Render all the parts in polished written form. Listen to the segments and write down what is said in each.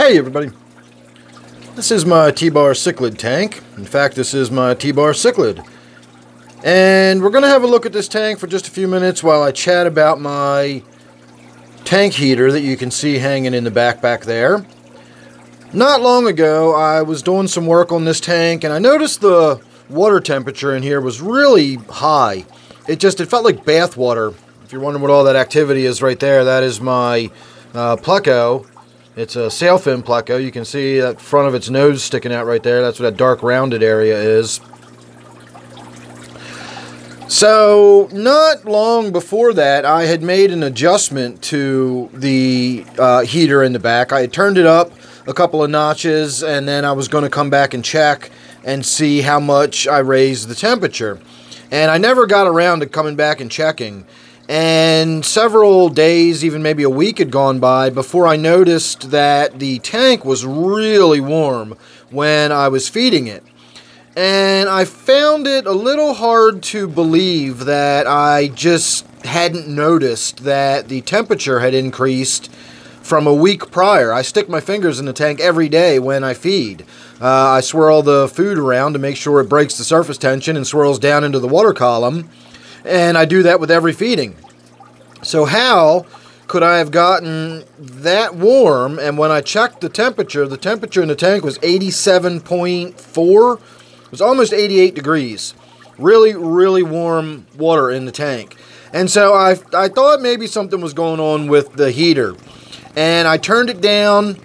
Hey everybody, this is my T Bar Cichlid tank. In fact, this is my T Bar Cichlid. And we're going to have a look at this tank for just a few minutes while I chat about my tank heater that you can see hanging in the back there. Not long ago, I was doing some work on this tank and I noticed the water temperature in here was really high. It felt like bath water. If you're wondering what all that activity is right there, that is my pleco. It's a sail fin pleco. You can see that front of its nose sticking out right there. That's what that dark rounded area is. So, not long before that, I had made an adjustment to the heater in the back. I had turned it up a couple of notches, and then I was going to come back and check and see how much I raised the temperature. And I never got around to coming back and checking. And several days, even maybe a week had gone by before I noticed that the tank was really warm when I was feeding it. And I found it a little hard to believe that I just hadn't noticed that the temperature had increased from a week prior. I stick my fingers in the tank every day when I feed. I swirl the food around to make sure it breaks the surface tension and swirls down into the water column. And I do that with every feeding. So how could I have gotten that warm? And when I checked the temperature in the tank was 87.4. It was almost 88 degrees. Really, really warm water in the tank. And so I thought maybe something was going on with the heater. And I turned it down.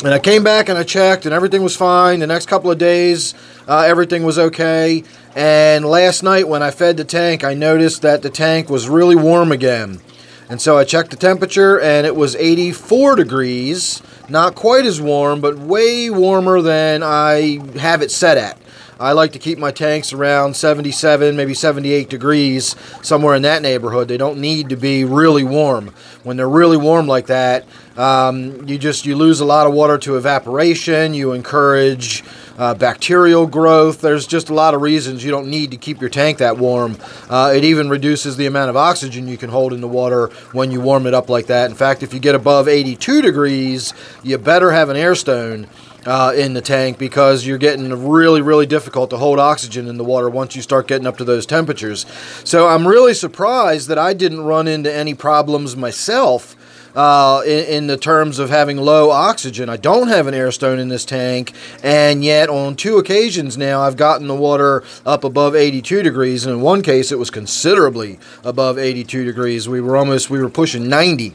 And I came back and I checked and everything was fine. The next couple of days, everything was okay. And last night when I fed the tank, I noticed that the tank was really warm again. And so I checked the temperature and it was 84 degrees. Not quite as warm, but way warmer than I have it set at. I like to keep my tanks around 77, maybe 78 degrees, somewhere in that neighborhood. They don't need to be really warm. When they're really warm like that, you lose a lot of water to evaporation. You encourage bacterial growth. There's just a lot of reasons you don't need to keep your tank that warm. It even reduces the amount of oxygen you can hold in the water when you warm it up like that. In fact, if you get above 82 degrees, you better have an air stone in the tank, because you're getting really, really difficult to hold oxygen in the water once you start getting up to those temperatures. So I'm really surprised that I didn't run into any problems myself in the terms of having low oxygen. I don't have an air stone in this tank, and yet on 2 occasions now I've gotten the water up above 82 degrees, and in one case it was considerably above 82 degrees. We were pushing 90.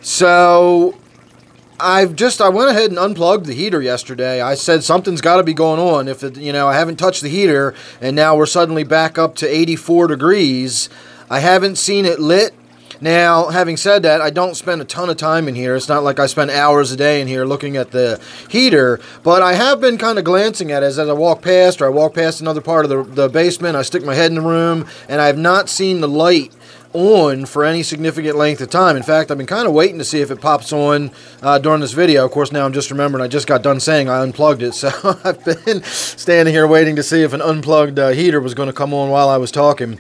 So I went ahead and unplugged the heater yesterday. I said something's got to be going on. If I haven't touched the heater and now we're suddenly back up to 84 degrees. I haven't seen it lit. Now, having said that, I don't spend a ton of time in here. It's not like I spend hours a day in here looking at the heater, but I have been kind of glancing at it as I walk past, or I walk past another part of the basement. I stick my head in the room, and I have not seen the light on for any significant length of time. In fact, I've been kind of waiting to see if it pops on during this video. Of course, now I'm just remembering I just got done saying I unplugged it, so I've been standing here waiting to see if an unplugged heater was going to come on while I was talking.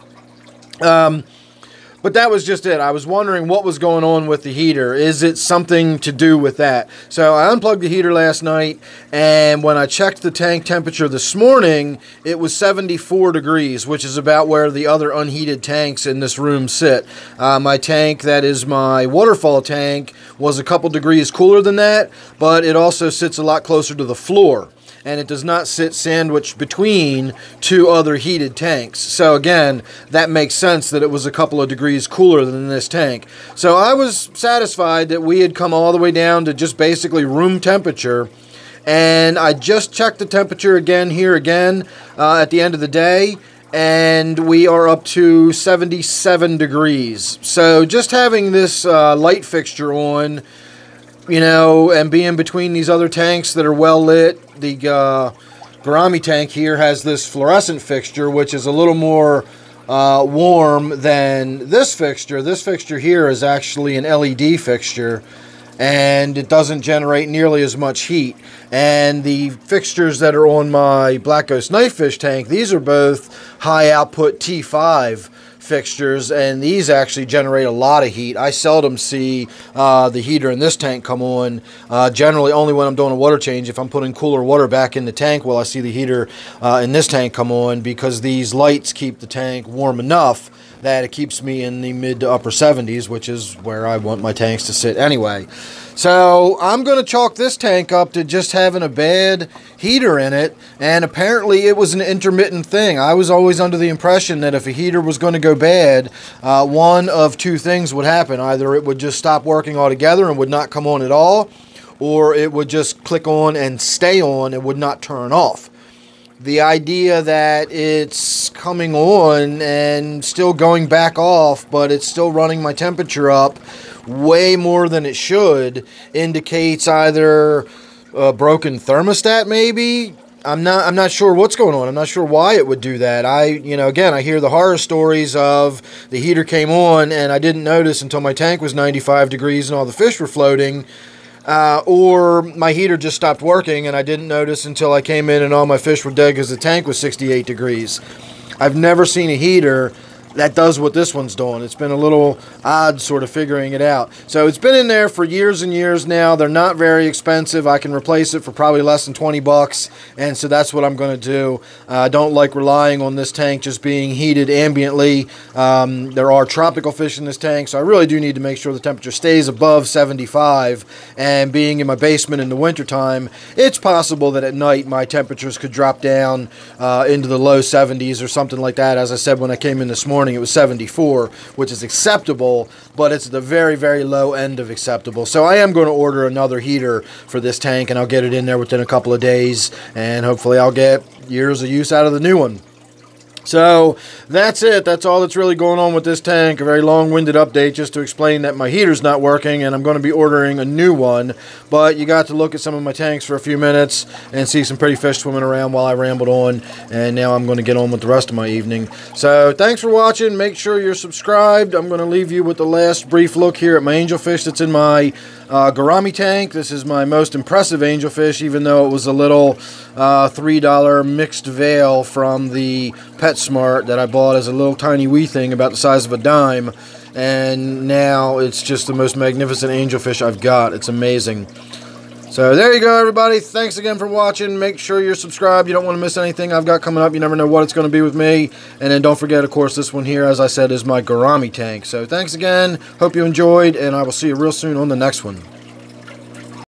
But that was just it. I was wondering what was going on with the heater. Is it something to do with that? So I unplugged the heater last night, and when I checked the tank temperature this morning, it was 74 degrees, which is about where the other unheated tanks in this room sit. My tank, that is my waterfall tank, was a couple degrees cooler than that, but it also sits a lot closer to the floor. And it does not sit sandwiched between 2 other heated tanks. So again, that makes sense that it was a couple of degrees cooler than this tank. So I was satisfied that we had come all the way down to just basically room temperature. And I just checked the temperature again at the end of the day, and we are up to 77 degrees. So just having this light fixture on, and being between these other tanks that are well lit. The Gourami tank here has this fluorescent fixture, which is a little more warm than this fixture. This fixture here is actually an LED fixture, and it doesn't generate nearly as much heat. And the fixtures that are on my Black Ghost Knifefish tank, these are both high output T5 fixtures, and these actually generate a lot of heat. I seldom see the heater in this tank come on. Generally only when I'm doing a water change. If I'm putting cooler water back in the tank, will I see the heater in this tank come on, because these lights keep the tank warm enough that it keeps me in the mid to upper 70s, which is where I want my tanks to sit anyway. So I'm going to chalk this tank up to just having a bad heater in it, and apparently it was an intermittent thing. I was always under the impression that if a heater was going to go bad, one of two things would happen. Either it would just stop working altogether and would not come on at all, or it would just click on and stay on and would not turn off. The idea that it's coming on and still going back off, but it's still running my temperature up way more than it should, indicates either a broken thermostat maybe. I'm not sure what's going on. I'm not sure why it would do that. Again, I hear the horror stories of the heater came on and I didn't notice until my tank was 95 degrees and all the fish were floating. Or my heater just stopped working and I didn't notice until I came in and all my fish were dead because the tank was 68 degrees. I've never seen a heater that does what this one's doing. It's been a little odd sort of figuring it out. So it's been in there for years and years now. They're not very expensive. I can replace it for probably less than 20 bucks, and so that's what I'm going to do. I don't like relying on this tank just being heated ambiently. There are tropical fish in this tank, so I really do need to make sure the temperature stays above 75, and being in my basement in the wintertime, it's possible that at night my temperatures could drop down into the low 70s or something like that. As I said when I came in this morning, it was 74, which is acceptable, but it's the very, very low end of acceptable. So I am going to order another heater for this tank, and I'll get it in there within a couple of days, and hopefully I'll get years of use out of the new one. So that's it. That's all that's really going on with this tank. A very long-winded update just to explain that my heater's not working and I'm going to be ordering a new one. But you got to look at some of my tanks for a few minutes and see some pretty fish swimming around while I rambled on. And now I'm going to get on with the rest of my evening. So thanks for watching. Make sure you're subscribed. I'm going to leave you with the last brief look here at my angelfish that's in my gourami tank. This is my most impressive angelfish, even though it was a little $3 mixed veil from the PetSmart that I bought as a little tiny wee thing about the size of a dime, and now it's just the most magnificent angelfish I've got. It's amazing. So there you go, everybody. Thanks again for watching. Make sure you're subscribed. You don't want to miss anything I've got coming up. You never know what it's going to be with me. And then don't forget, of course, this one here, as I said, is my gourami tank. So thanks again. Hope you enjoyed, and I will see you real soon on the next one.